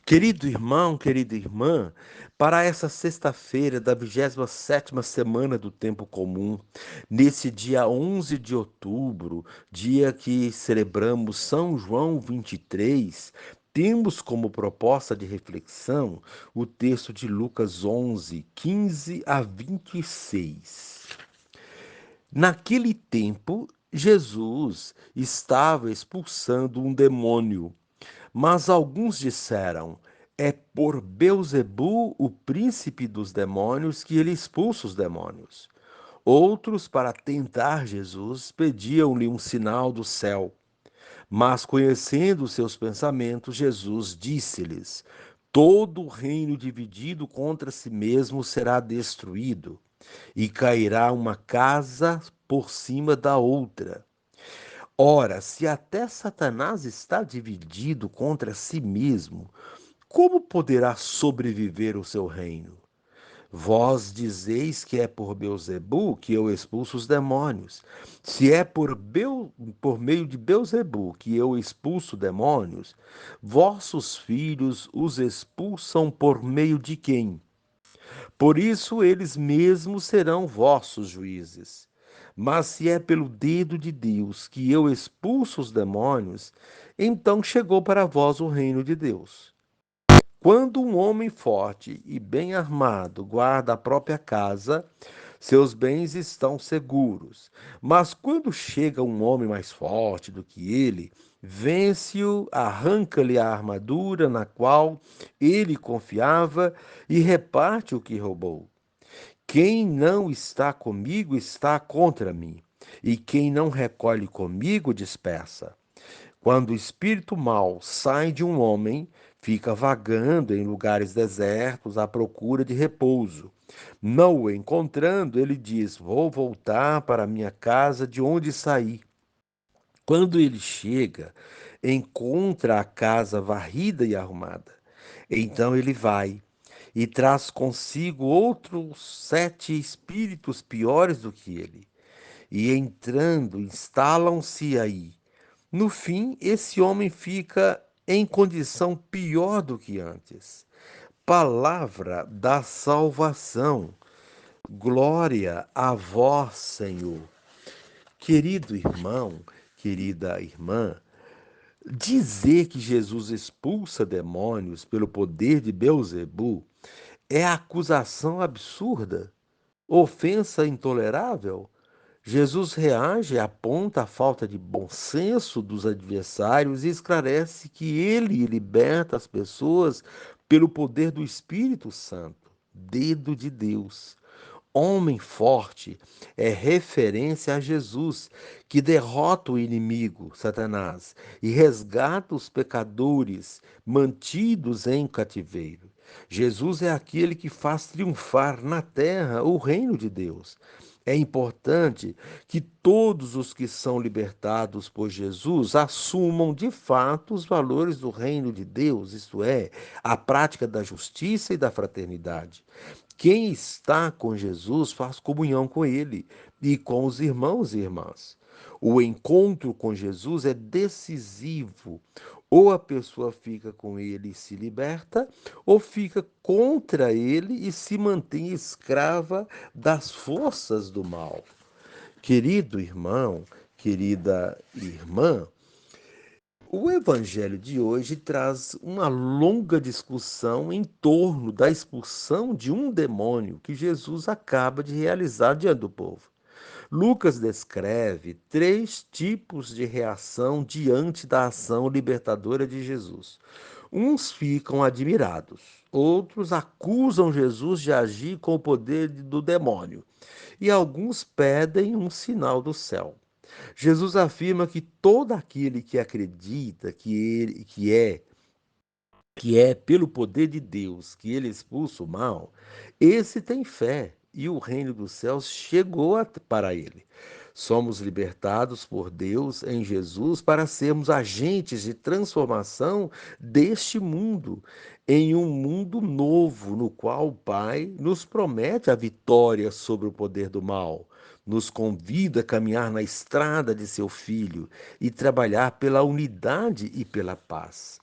Querido irmão, querida irmã, para essa sexta-feira da 27ª semana do Tempo Comum, nesse dia 11 de outubro, dia que celebramos São João 23, temos como proposta de reflexão o texto de Lucas 11, 15 a 26. Naquele tempo, Jesus estava expulsando um demônio. Mas alguns disseram: é por Beelzebu, o príncipe dos demônios, que ele expulsa os demônios. Outros, para tentar Jesus, pediam-lhe um sinal do céu. Mas, conhecendo seus pensamentos, Jesus disse-lhes: todo reino dividido contra si mesmo será destruído, e cairá uma casa por cima da outra. Ora, se até Satanás está dividido contra si mesmo, como poderá sobreviver o seu reino? Vós dizeis que é por Beelzebu que eu expulso os demônios. Se é por meio de Beelzebu que eu expulso demônios, vossos filhos os expulsam por meio de quem? Por isso eles mesmos serão vossos juízes. Mas se é pelo dedo de Deus que eu expulso os demônios, então chegou para vós o reino de Deus. Quando um homem forte e bem armado guarda a própria casa, seus bens estão seguros. Mas quando chega um homem mais forte do que ele, vence-o, arranca-lhe a armadura na qual ele confiava e reparte o que roubou. Quem não está comigo está contra mim, e quem não recolhe comigo dispersa. Quando o espírito mau sai de um homem, fica vagando em lugares desertos à procura de repouso. Não o encontrando, ele diz: vou voltar para minha casa de onde saí. Quando ele chega, encontra a casa varrida e arrumada. Então ele vai e traz consigo outros 7 espíritos piores do que ele. E entrando, instalam-se aí. No fim, esse homem fica em condição pior do que antes. Palavra da salvação. Glória a vós, Senhor. Querido irmão, querida irmã, dizer que Jesus expulsa demônios pelo poder de Beelzebu é acusação absurda, ofensa intolerável. Jesus reage, aponta a falta de bom senso dos adversários e esclarece que ele liberta as pessoas pelo poder do Espírito Santo, dedo de Deus. Homem forte é referência a Jesus, que derrota o inimigo, Satanás, e resgata os pecadores mantidos em cativeiro. Jesus é aquele que faz triunfar na terra o reino de Deus. É importante que todos os que são libertados por Jesus assumam de fato os valores do reino de Deus, isto é, a prática da justiça e da fraternidade. Quem está com Jesus faz comunhão com ele e com os irmãos e irmãs. O encontro com Jesus é decisivo. Ou a pessoa fica com ele e se liberta, ou fica contra ele e se mantém escrava das forças do mal. Querido irmão, querida irmã, o evangelho de hoje traz uma longa discussão em torno da expulsão de um demônio que Jesus acaba de realizar diante do povo. Lucas descreve 3 tipos de reação diante da ação libertadora de Jesus. Uns ficam admirados, outros acusam Jesus de agir com o poder do demônio, e alguns pedem um sinal do céu. Jesus afirma que todo aquele que acredita que é pelo poder de Deus que ele expulsa o mal, esse tem fé e o reino dos céus chegou para ele. Somos libertados por Deus em Jesus para sermos agentes de transformação deste mundo em um mundo novo, no qual o Pai nos promete a vitória sobre o poder do mal, nos convida a caminhar na estrada de seu Filho e trabalhar pela unidade e pela paz.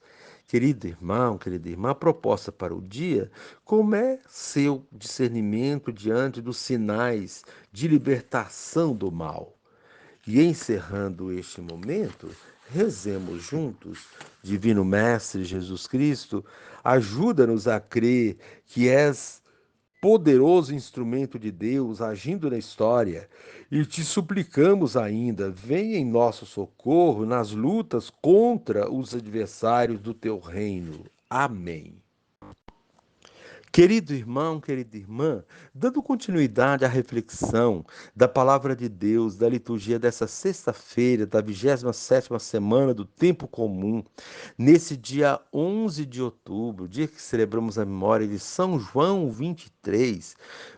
Querido irmão, querida irmã, a proposta para o dia, como é seu discernimento diante dos sinais de libertação do mal? E encerrando este momento, rezemos juntos. Divino Mestre Jesus Cristo, ajuda-nos a crer que és poderoso instrumento de Deus agindo na história. E te suplicamos ainda, venha em nosso socorro nas lutas contra os adversários do teu reino. Amém. Querido irmão, querida irmã, dando continuidade à reflexão da palavra de Deus, da liturgia dessa sexta-feira, da 27ª semana do tempo comum, nesse dia 11 de outubro, dia que celebramos a memória de São João 23,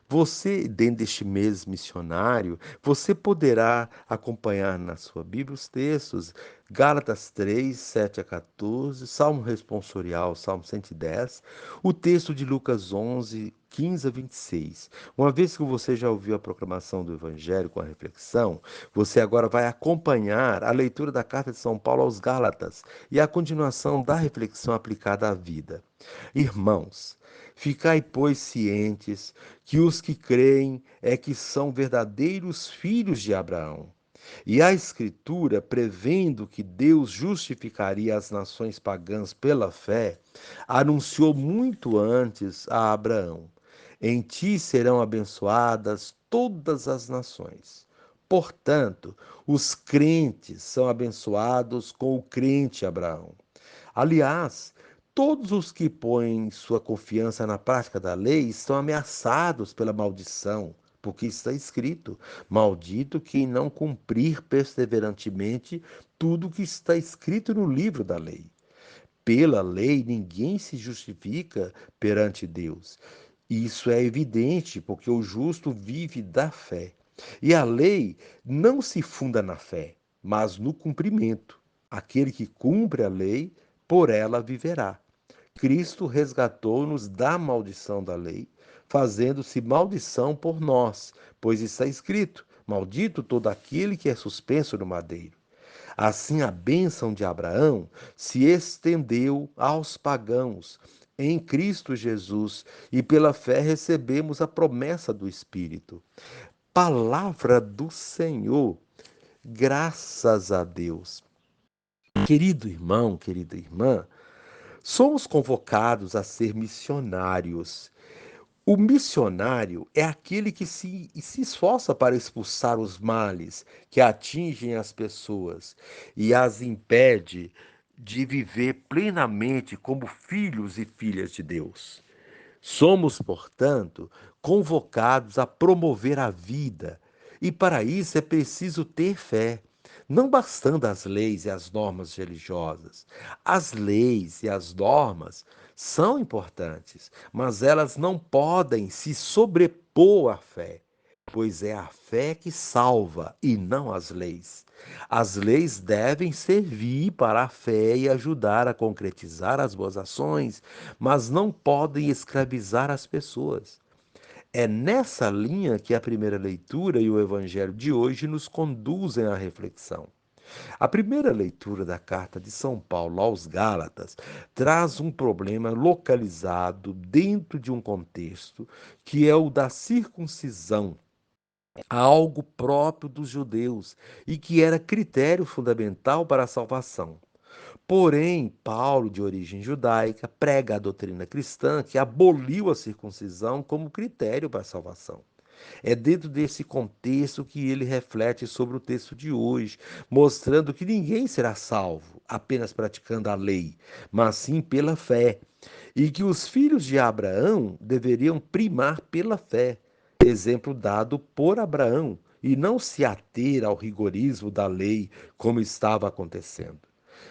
você, dentro deste mês missionário, você poderá acompanhar na sua Bíblia os textos Gálatas 3, 7 a 14, Salmo responsorial, Salmo 110, o texto de Lucas 11, 15 a 26. Uma vez que você já ouviu a proclamação do Evangelho com a reflexão, você agora vai acompanhar a leitura da carta de São Paulo aos Gálatas e a continuação da reflexão aplicada à vida. Irmãos, ficai, pois, cientes que os que creem é que são verdadeiros filhos de Abraão. E a Escritura, prevendo que Deus justificaria as nações pagãs pela fé, anunciou muito antes a Abraão: em ti serão abençoadas todas as nações. Portanto, os crentes são abençoados com o crente Abraão. Aliás, todos os que põem sua confiança na prática da lei estão ameaçados pela maldição, porque está escrito: maldito quem não cumprir perseverantemente tudo o que está escrito no livro da lei. Pela lei, ninguém se justifica perante Deus. Isso é evidente, porque o justo vive da fé. E a lei não se funda na fé, mas no cumprimento. Aquele que cumpre a lei, por ela viverá. Cristo resgatou-nos da maldição da lei, fazendo-se maldição por nós, pois está escrito: maldito todo aquele que é suspenso no madeiro. Assim, a bênção de Abraão se estendeu aos pagãos em Cristo Jesus e pela fé recebemos a promessa do Espírito. Palavra do Senhor, graças a Deus. Querido irmão, querida irmã, somos convocados a ser missionários. O missionário é aquele que se esforça para expulsar os males que atingem as pessoas e as impede de viver plenamente como filhos e filhas de Deus. Somos, portanto, convocados a promover a vida, e para isso é preciso ter fé, não bastando as leis e as normas religiosas. As leis e as normas são importantes, mas elas não podem se sobrepor à fé, pois é a fé que salva e não as leis. As leis devem servir para a fé e ajudar a concretizar as boas ações, mas não podem escravizar as pessoas. É nessa linha que a primeira leitura e o evangelho de hoje nos conduzem à reflexão. A primeira leitura da carta de São Paulo aos Gálatas traz um problema localizado dentro de um contexto que é o da circuncisão, algo próprio dos judeus e que era critério fundamental para a salvação. Porém, Paulo, de origem judaica, prega a doutrina cristã que aboliu a circuncisão como critério para a salvação. É dentro desse contexto que ele reflete sobre o texto de hoje, mostrando que ninguém será salvo apenas praticando a lei, mas sim pela fé, e que os filhos de Abraão deveriam primar pela fé, exemplo dado por Abraão, e não se ater ao rigorismo da lei como estava acontecendo.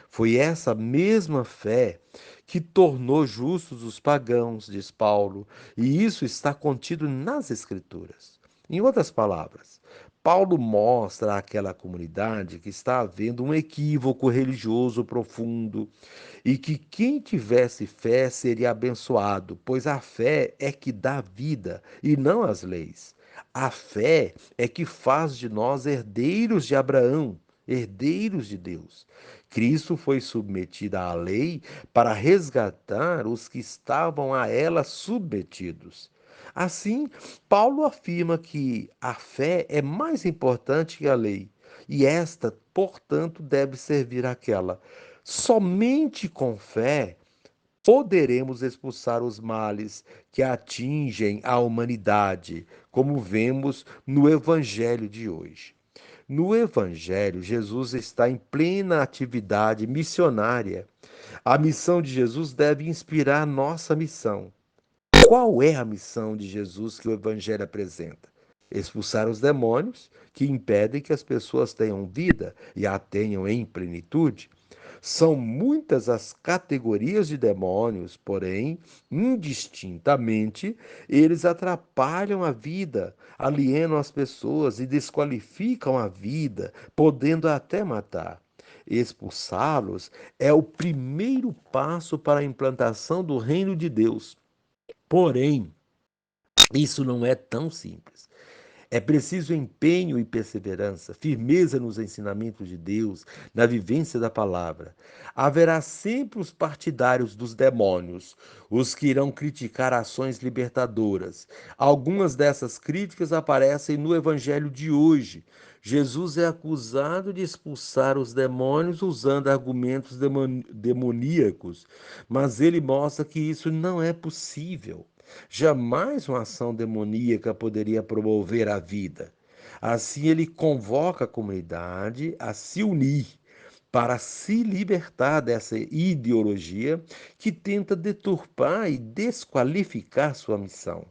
Foi essa mesma fé que tornou justos os pagãos, diz Paulo, e isso está contido nas Escrituras. Em outras palavras, Paulo mostra àquela comunidade que está havendo um equívoco religioso profundo e que quem tivesse fé seria abençoado, pois a fé é que dá vida e não as leis. A fé é que faz de nós herdeiros de Abraão, herdeiros de Deus. Cristo foi submetido à lei para resgatar os que estavam a ela submetidos. Assim, Paulo afirma que a fé é mais importante que a lei, e esta, portanto, deve servir àquela. Somente com fé poderemos expulsar os males que atingem a humanidade, como vemos no Evangelho de hoje. No Evangelho, Jesus está em plena atividade missionária. A missão de Jesus deve inspirar nossa missão. Qual é a missão de Jesus que o Evangelho apresenta? Expulsar os demônios que impedem que as pessoas tenham vida e a tenham em plenitude. São muitas as categorias de demônios, porém, indistintamente, eles atrapalham a vida, alienam as pessoas e desqualificam a vida, podendo até matar. Expulsá-los é o primeiro passo para a implantação do reino de Deus. Porém, isso não é tão simples. É preciso empenho e perseverança, firmeza nos ensinamentos de Deus, na vivência da palavra. Haverá sempre os partidários dos demônios, os que irão criticar ações libertadoras. Algumas dessas críticas aparecem no evangelho de hoje. Jesus é acusado de expulsar os demônios usando argumentos demoníacos, mas ele mostra que isso não é possível. Jamais uma ação demoníaca poderia promover a vida. Assim, ele convoca a comunidade a se unir para se libertar dessa ideologia que tenta deturpar e desqualificar sua missão.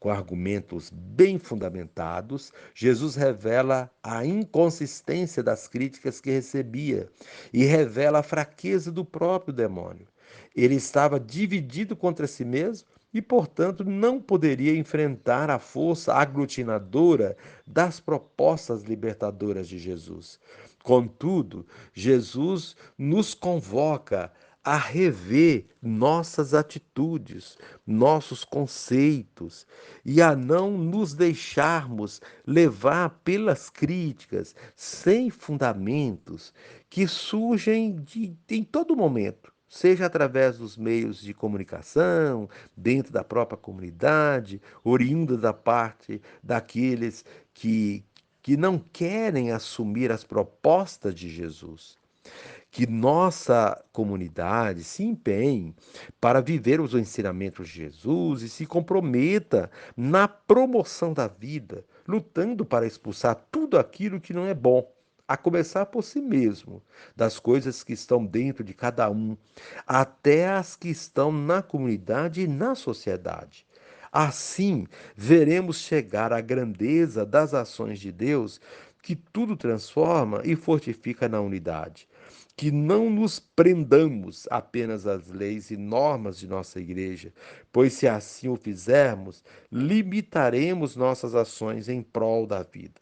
Com argumentos bem fundamentados, Jesus revela a inconsistência das críticas que recebia e revela a fraqueza do próprio demônio. Ele estava dividido contra si mesmo e, portanto, não poderia enfrentar a força aglutinadora das propostas libertadoras de Jesus. Contudo, Jesus nos convoca a rever nossas atitudes, nossos conceitos e a não nos deixarmos levar pelas críticas sem fundamentos que surgem em todo momento. Seja através dos meios de comunicação, dentro da própria comunidade, oriunda da parte daqueles que não querem assumir as propostas de Jesus. Que nossa comunidade se empenhe para viver os ensinamentos de Jesus e se comprometa na promoção da vida, lutando para expulsar tudo aquilo que não é bom, a começar por si mesmo, das coisas que estão dentro de cada um, até as que estão na comunidade e na sociedade. Assim, veremos chegar à grandeza das ações de Deus, que tudo transforma e fortifica na unidade. Que não nos prendamos apenas às leis e normas de nossa igreja, pois se assim o fizermos, limitaremos nossas ações em prol da vida.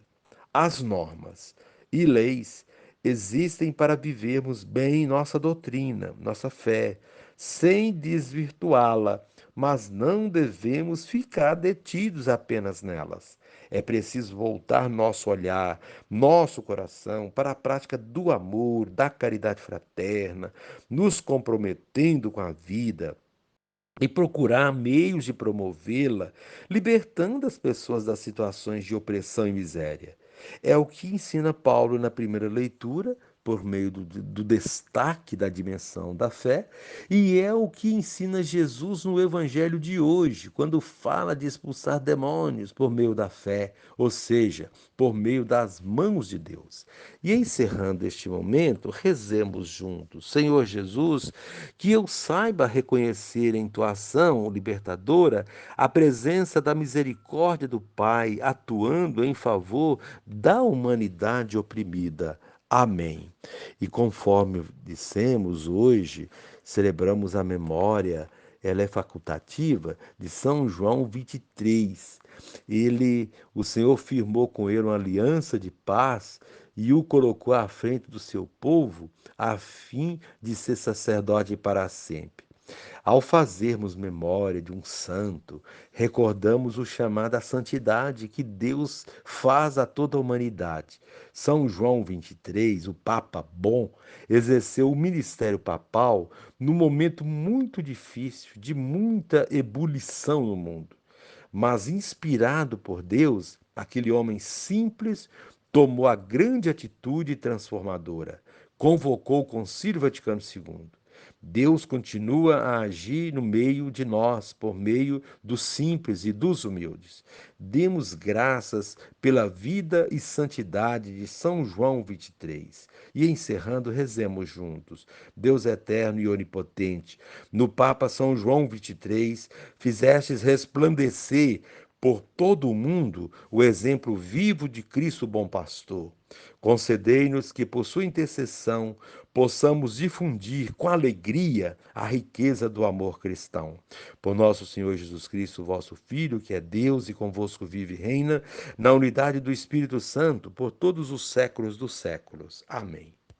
As normas e leis existem para vivermos bem nossa doutrina, nossa fé, sem desvirtuá-la, mas não devemos ficar detidos apenas nelas. É preciso voltar nosso olhar, nosso coração para a prática do amor, da caridade fraterna, nos comprometendo com a vida e procurar meios de promovê-la, libertando as pessoas das situações de opressão e miséria. É o que ensina Paulo na primeira leitura, por meio do destaque da dimensão da fé, e é o que ensina Jesus no Evangelho de hoje, quando fala de expulsar demônios por meio da fé, ou seja, por meio das mãos de Deus. E encerrando este momento, rezemos juntos. Senhor Jesus, que eu saiba reconhecer em tua ação libertadora a presença da misericórdia do Pai atuando em favor da humanidade oprimida. Amém. E conforme dissemos hoje, celebramos a memória, ela é facultativa, de São João 23. O Senhor firmou com ele uma aliança de paz e o colocou à frente do seu povo, a fim de ser sacerdote para sempre. Ao fazermos memória de um santo, recordamos o chamado à santidade que Deus faz a toda a humanidade. São João 23, o Papa Bom, exerceu o ministério papal num momento muito difícil, de muita ebulição no mundo. Mas, inspirado por Deus, aquele homem simples tomou a grande atitude transformadora. Convocou o Concílio Vaticano II. Deus continua a agir no meio de nós, por meio dos simples e dos humildes. Demos graças pela vida e santidade de São João 23. E encerrando, rezemos juntos. Deus eterno e onipotente, no Papa São João 23, fizestes resplandecer por todo o mundo o exemplo vivo de Cristo bom pastor. Concedei-nos que, por sua intercessão, possamos difundir com alegria a riqueza do amor cristão. Por nosso Senhor Jesus Cristo, vosso Filho, que é Deus e convosco vive e reina, na unidade do Espírito Santo, por todos os séculos dos séculos. Amém.